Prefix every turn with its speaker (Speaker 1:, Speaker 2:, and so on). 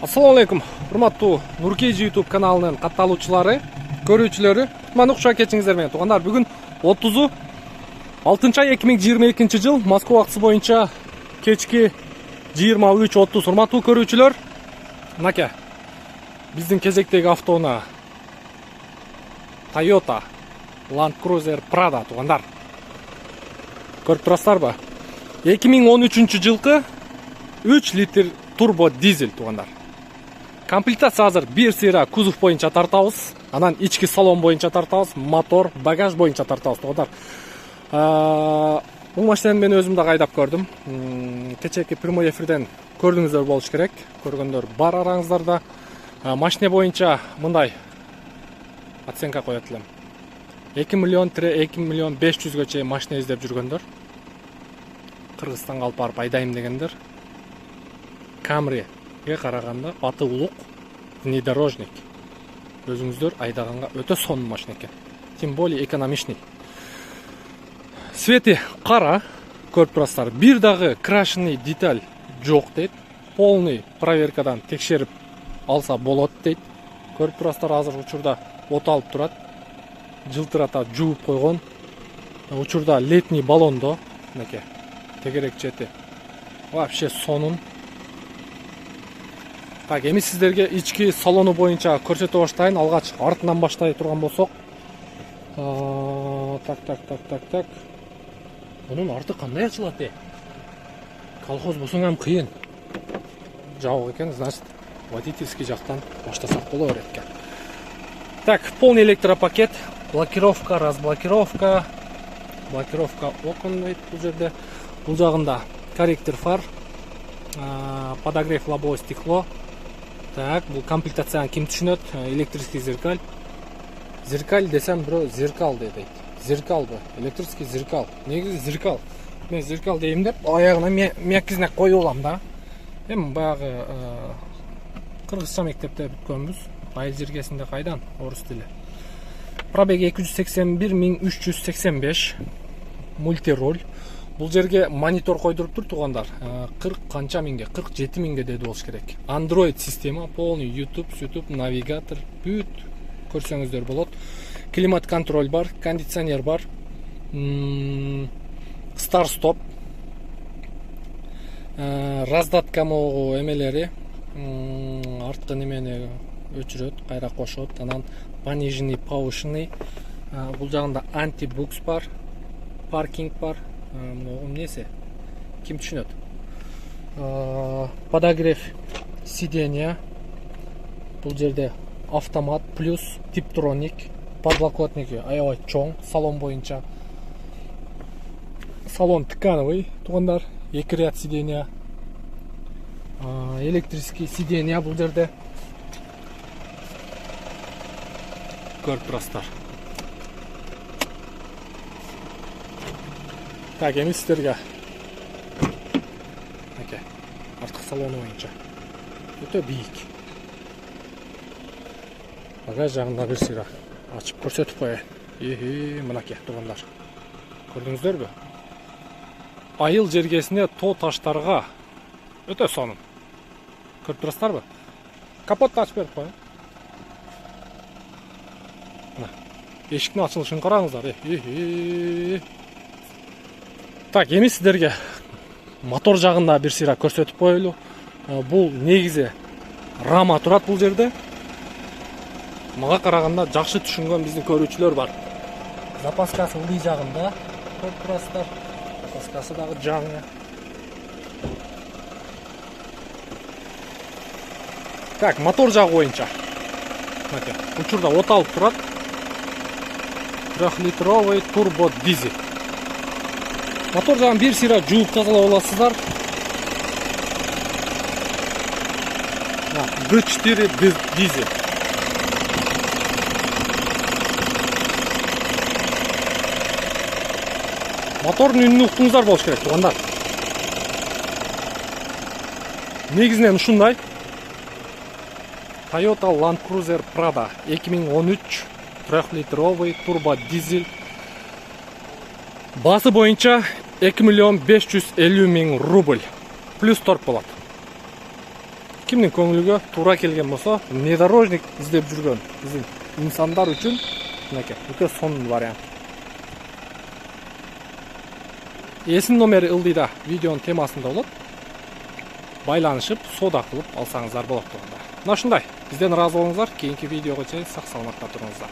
Speaker 1: Assalamu alaikum. Урматтуу Нуркейжи YouTube каналынын катталуучулары, көрүүчүлөрү, кутмандуу куш кетиңиздер менен туугандар. Бүгүн 36 ай 2022 жыл Москва убактысы боюнча кечки 23:30. Урматтуу көрүүчүлөр, мынакей биздин кезектеги автоунаа Toyota Land Cruiser Prado туугандар. Көрүп турасыздарбы? 2013 жылкы 3 литр турбо дизель туугандар. Комплектация азыр бир сыйра кузов боюнча тартабыз, анан ички салон боюнча тартабыз, мотор, багаж боюнча тартабыз туугандар. Бул машинаны мен өзүм да кайдап көрдүм. Кечээки прямой эфирден көрдүңүздөр болуш керек. Көргөндөр бар араңыздарда. Машина боюнча мындай оценка коет элем. 2 миллион-2 миллион 500 чейин машина издеп жүргөндөр, Кыргызстанга алып барып айдайм дегендер, Camry'ге караганда аты улук внедорожник. Өзүңүздөр айдаганга өтө сонун машина экен. Тем более экономичный. Свети кара, көрүп турасыздар. Бир дагы крашенный деталь жок дейт. Полный проверкадан текшерип алса болот дейт. Көрүп турасыздар, азыр учурда от алып турат. Жылтырата жууп койгон. Учурда летний баллондо, мынакей. Тегерек чети вообще сонун. Так, эми сиздерге ички салону боюнча көрсөтө баштайын. Алгач артынан баштай турган болсок. Так. Мунун арты кандай ачылат э? Колхоз болсоң ham кыйын. Жабык экен, значит, водительский жактан баштасак боло берет экен. Так, полный электропакет, блокировка, разблокировка, блокировка окон дейт бул жерде. Бул жагында корректор фар, подогрев лобовое стекло. Так, бул комплектацияны ким түшүнөт? Электрический зеркаль. Зеркаль десем бирөө зеркал дейт. Зеркалбы? Электрический зеркал. Негизи зеркал. Мен зеркал дейм деп, аягына мякизне коюп алам да. Эми баягы кыргызча мектепте бүткөнбүз. Айыл жергесинде кайдан? Орус тили. Пробег 281.385. Мультироль. Бул жерге монитор койдуруптур туугандар. 40 канча миңге, 47 миңге деди болуш керек. Android система, полный YouTube, навигатор, бүт көрсөңүздөр болот. Климат контроль бар, кондиционер бар. Старт-стоп. Раздатка могу эмелери. Арткы немени өчүрөт, кайра кошот. Анан пониженный, повышенный. Бул жагында анти-букс бар. Паркинг бар. Эмнеси? Ким түшүнөт? Подогрев сиденья. Бул жерде автомат плюс типтроник. Подлокотники аябай чоң, салон боюнча. Салон ткановый, туугандар, 2 ряд сиденья. Электрический сиденья бул жерде. Көрүп турасыздар. Так, эми сиздерге арткы салону боюнча өтө бийик. Багаж жагында бир сыйра ачып көрсөтүп коеюн. Мынакей туугандар. Көрдүңүздөрбү? Айыл жергесине тоо таштарга өтө сонун. Көрүп турасыздарбы? Капотты ачып берип коеюн. Эшиктин ачылышын караңыздар. Так, эми сиздерге мотор жагында бир сыйра көрсөтүп коелу. Бул негизи рама турат бул жерде. Мага караганда жакшы түшүнгөн биздин көрүүчүлөр бар. Запаскасы ылдый жагында. Көрүп турасыздар. Запаскасы дагы жаңы. Так, мотор жагы боюнча. Мынакей, учурда от алып турат. 3-литровый турбо дизель. Мотор жагын бир сыйра жууп тазалап аласыздар. B4 дизель. Мотордун үнүн уктуңуздар болуш керек туугандар. Негизинен ушундай. Toyota Land Cruiser Prado 2013 3-литровый турбо дизель. Басы боюнча 2 миллион 550 миң рубль. Плюс торг болот. кимдин көңүлүгө туура келген болсо, внедорожник издеп жүргөн биздин инсандар үчүн мынакей өтө сонун вариант. Эсин номери ылдыйда видеонун темасында болот. Байланышып, соода кылып алсаңыздар болот турганда. Мына ушундай. Бизден ыраазы болуңуздар. Кийинки видеого чейин сак саламатта туруңуздар.